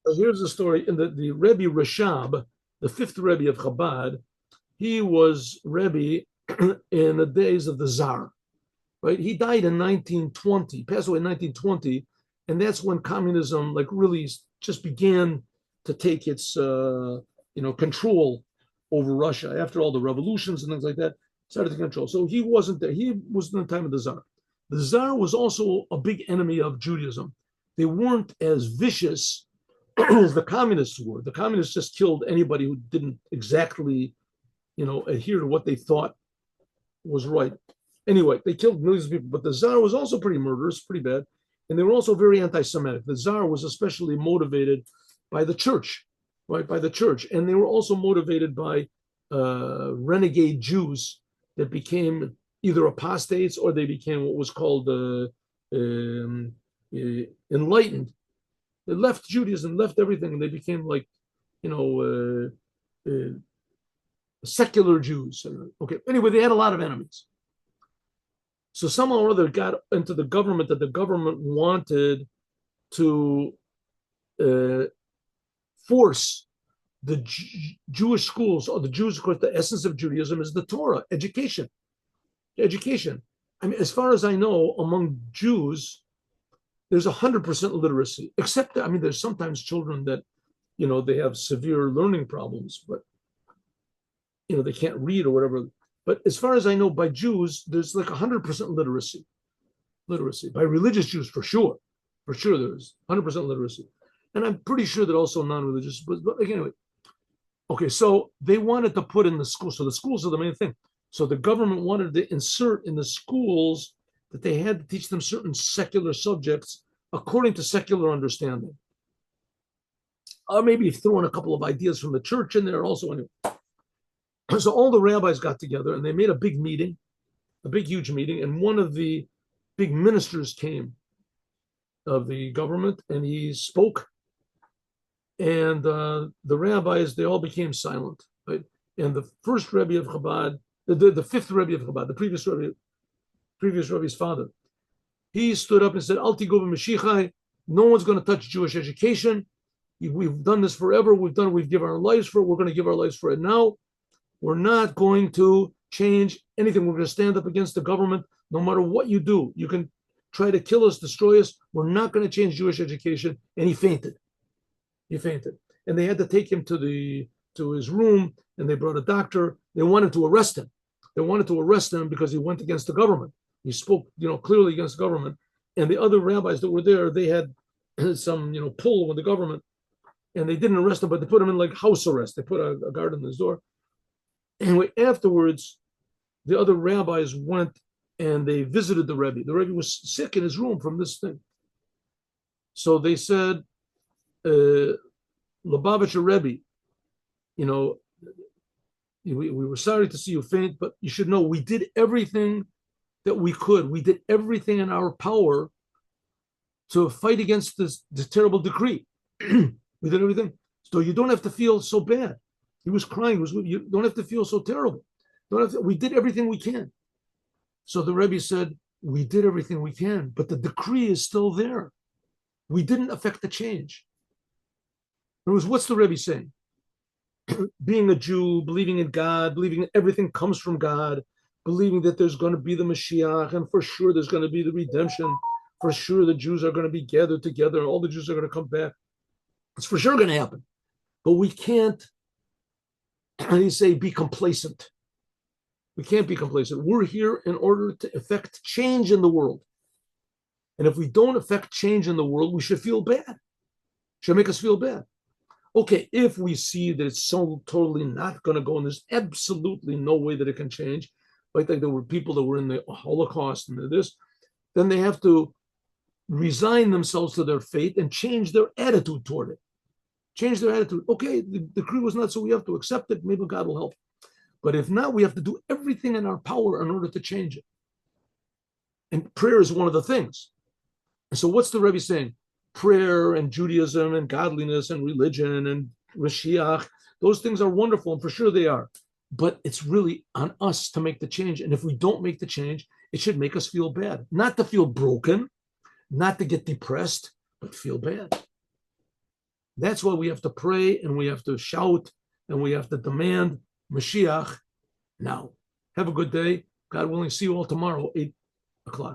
Here's the story. In the Rebbe Rashab, the fifth Rebbe of Chabad, he was Rebbe in the days of the Tsar, right? He died in 1920, passed away in 1920, and that's when communism like really just began to take its control over Russia after all the revolutions and things like that started to control. So he wasn't there. He was in the time of the Tsar. The Tsar was also a big enemy of Judaism. They weren't as vicious as the communists were. The communists just killed anybody who didn't exactly, adhere to what they thought was right. Anyway, they killed millions of people, but the Tsar was also pretty murderous, pretty bad, and they were also very anti-Semitic. The Tsar was especially motivated by the church, right? By the church, and they were also motivated by renegade Jews that became either apostates or they became what was called enlightened. They left Judaism, left everything, and they became like, you know, secular Jews. Okay, anyway, they had a lot of enemies. So somehow or other got into the government that the government wanted to uh, force the Jewish schools, or the Jews, of course, the essence of Judaism is the Torah, education. Education. I mean, as far as I know, among Jews, there's 100% literacy, except that, I mean, there's sometimes children that, they have severe learning problems, but, they can't read or whatever. But as far as I know, by Jews, there's like 100% literacy. Literacy. By religious Jews, for sure. For sure, there's 100% literacy. And I'm pretty sure that also non-religious, but anyway. Okay, so they wanted to put in the schools. So the schools are the main thing. So the government wanted to insert in the schools that they had to teach them certain secular subjects according to secular understanding. Or maybe throw in a couple of ideas from the church in there also. Anyway. So all the rabbis got together and they made a big meeting, a big, huge meeting. And one of the big ministers came of the government and he spoke. And the rabbis, they all became silent. Right? And the first Rebbe of Chabad, the fifth Rebbe of Chabad, the previous Rebbe's father, he stood up and said, Al tigu b'mashichai, no one's going to touch Jewish education. We've done this forever. We've given our lives for it. We're going to give our lives for it now. We're not going to change anything. We're going to stand up against the government no matter what you do. You can try to kill us, destroy us. We're not going to change Jewish education. And he fainted. He fainted. And they had to take him to his room, and they brought a doctor. They wanted to arrest him. They wanted to arrest him because he went against the government. He spoke, clearly against the government. And the other rabbis that were there, they had some, pull with the government. And they didn't arrest him, but they put him in like house arrest. They put a guard on his door. Anyway, afterwards, the other rabbis went and they visited the Rebbe. The Rebbe was sick in his room from this thing. So they said, Lubavitcher Rebbe, we were sorry to see you faint, but you should know we did everything that we could. We did everything in our power to fight against this terrible decree. We did everything. So you don't have to feel so bad. He was crying. You don't have to feel so terrible. We did everything we can. So the Rebbe said, we did everything we can, but the decree is still there. We didn't affect the change. In other words, what's the Rebbe saying? Being a Jew, believing in God, believing that everything comes from God, believing that there's going to be the Mashiach, and for sure there's going to be the redemption. For sure the Jews are going to be gathered together, and all the Jews are going to come back. It's for sure going to happen. But we can't, how do you say, be complacent. We can't be complacent. We're here in order to effect change in the world. And if we don't affect change in the world, we should feel bad. It should make us feel bad. Okay, if we see that it's so totally not going to go, and there's absolutely no way that it can change, like there were people that were in the Holocaust and this, then they have to resign themselves to their fate and change their attitude toward it. Change their attitude. Okay, the decree was not, so we have to accept it. Maybe God will help. But if not, we have to do everything in our power in order to change it. And prayer is one of the things. And so what's the Rebbe saying? Prayer and Judaism and godliness and religion and Mashiach, those things are wonderful, and for sure they are. But it's really on us to make the change. And if we don't make the change, it should make us feel bad. Not to feel broken, not to get depressed, but feel bad. That's why we have to pray and we have to shout and we have to demand Mashiach now. Have a good day. God willing, see you all tomorrow, 8 o'clock.